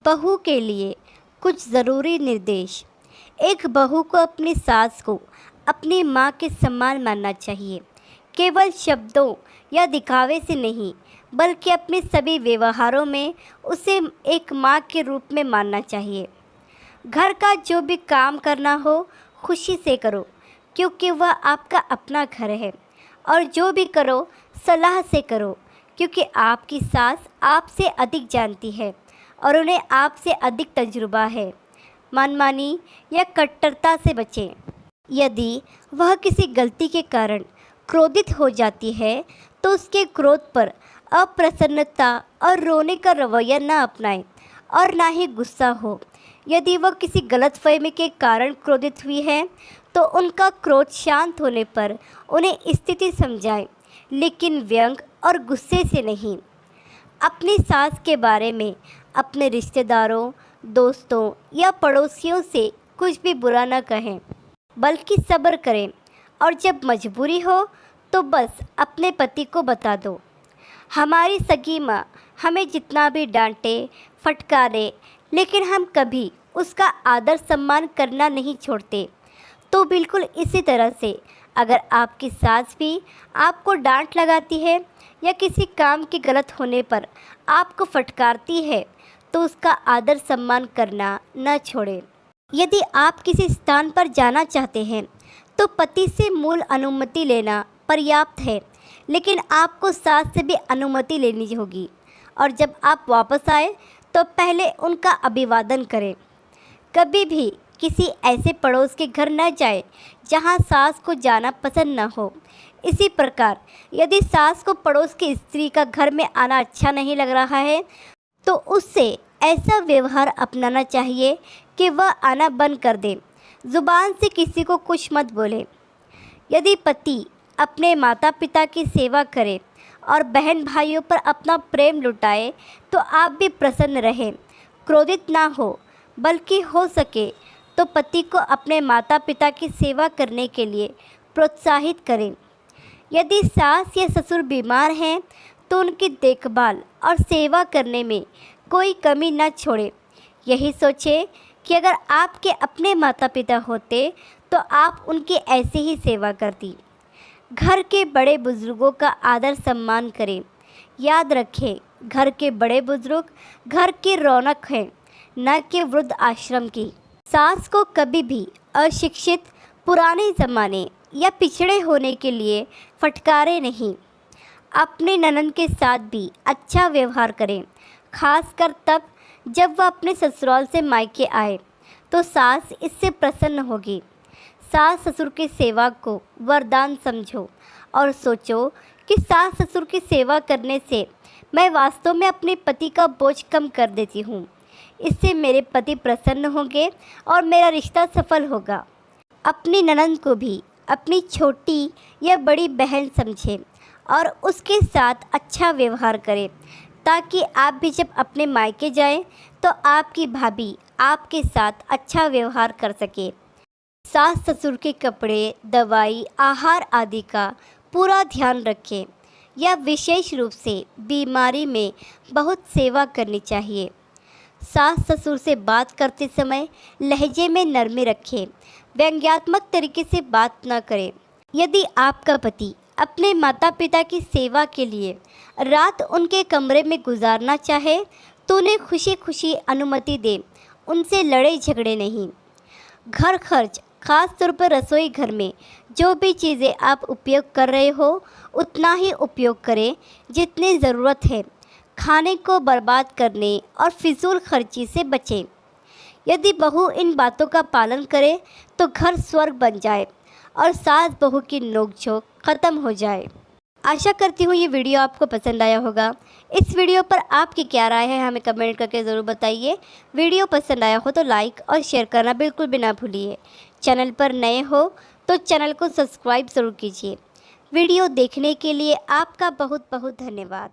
बहू के लिए कुछ ज़रूरी निर्देश। एक बहू को अपनी सास को अपनी माँ के समान मानना चाहिए, केवल शब्दों या दिखावे से नहीं, बल्कि अपने सभी व्यवहारों में उसे एक माँ के रूप में मानना चाहिए। घर का जो भी काम करना हो खुशी से करो, क्योंकि वह आपका अपना घर है। और जो भी करो सलाह से करो, क्योंकि आपकी सास आपसे अधिक जानती है और उन्हें आपसे अधिक तजुर्बा है। मनमानी या कट्टरता से बचें। यदि वह किसी गलती के कारण क्रोधित हो जाती है तो उसके क्रोध पर अप्रसन्नता और रोने का रवैया न अपनाएं और ना ही गुस्सा हो। यदि वह किसी गलतफहमी के कारण क्रोधित हुई है तो उनका क्रोध शांत होने पर उन्हें स्थिति समझाएं, लेकिन व्यंग और गुस्से से नहीं। अपनी सास के बारे में अपने रिश्तेदारों, दोस्तों या पड़ोसियों से कुछ भी बुरा न कहें, बल्कि सब्र करें और जब मजबूरी हो तो बस अपने पति को बता दो। हमारी सगी माँ हमें जितना भी डांटे, फटकारे, लेकिन हम कभी उसका आदर सम्मान करना नहीं छोड़ते। तो बिल्कुल इसी तरह से अगर आपकी सास भी आपको डांट लगाती है या किसी काम के गलत होने पर आपको फटकारती है तो उसका आदर सम्मान करना न छोड़ें। यदि आप किसी स्थान पर जाना चाहते हैं तो पति से मूल अनुमति लेना पर्याप्त है, लेकिन आपको सास से भी अनुमति लेनी होगी। और जब आप वापस आए तो पहले उनका अभिवादन करें। कभी भी किसी ऐसे पड़ोस के घर न जाए जहां सास को जाना पसंद न हो। इसी प्रकार यदि सास को पड़ोस की स्त्री का घर में आना अच्छा नहीं लग रहा है तो उससे ऐसा व्यवहार अपनाना चाहिए कि वह आना बंद कर दे। ज़ुबान से किसी को कुछ मत बोले। यदि पति अपने माता पिता की सेवा करे और बहन भाइयों पर अपना प्रेम लुटाए तो आप भी प्रसन्न रहें, क्रोधित ना हो, बल्कि हो सके तो पति को अपने माता पिता की सेवा करने के लिए प्रोत्साहित करें। यदि सास या ससुर बीमार हैं तो उनकी देखभाल और सेवा करने में कोई कमी न छोड़ें। यही सोचें कि अगर आपके अपने माता पिता होते तो आप उनकी ऐसे ही सेवा करती। घर के बड़े बुजुर्गों का आदर सम्मान करें। याद रखें, घर के बड़े बुजुर्ग घर की रौनक हैं, न कि वृद्ध आश्रम की। सास को कभी भी अशिक्षित, पुराने ज़माने या पिछड़े होने के लिए फटकारे नहीं। अपने ननद के साथ भी अच्छा व्यवहार करें, खासकर तब जब वह अपने ससुराल से मायके आए तो सास इससे प्रसन्न होगी। सास ससुर की सेवा को वरदान समझो और सोचो कि सास ससुर की सेवा करने से मैं वास्तव में अपने पति का बोझ कम कर देती हूँ। इससे मेरे पति प्रसन्न होंगे और मेरा रिश्ता सफल होगा। अपनी ननद को भी अपनी छोटी या बड़ी बहन समझें और उसके साथ अच्छा व्यवहार करें, ताकि आप भी जब अपने मायके जाएं तो आपकी भाभी आपके साथ अच्छा व्यवहार कर सके। सास ससुर के कपड़े, दवाई, आहार आदि का पूरा ध्यान रखें या विशेष रूप से बीमारी में बहुत सेवा करनी चाहिए। सास ससुर से बात करते समय लहजे में नरमी रखें, व्यंग्यात्मक तरीके से बात न करें। यदि आपका पति अपने माता पिता की सेवा के लिए रात उनके कमरे में गुजारना चाहे तो उन्हें खुशी खुशी अनुमति दें, उनसे लड़े झगड़े नहीं। घर खर्च, खास तौर पर रसोई घर में जो भी चीज़ें आप उपयोग कर रहे हो उतना ही उपयोग करें जितनी ज़रूरत है। खाने को बर्बाद करने और फिजूल खर्ची से बचें। यदि बहू इन बातों का पालन करे तो घर स्वर्ग बन जाए और सास बहू की नोकझोंक ख़त्म हो जाए। आशा करती हूँ ये वीडियो आपको पसंद आया होगा। इस वीडियो पर आपकी क्या राय है हमें कमेंट करके ज़रूर बताइए। वीडियो पसंद आया हो तो लाइक और शेयर करना बिल्कुल भी ना भूलिए। चैनल पर नए हो तो चैनल को सब्सक्राइब ज़रूर कीजिए। वीडियो देखने के लिए आपका बहुत बहुत धन्यवाद।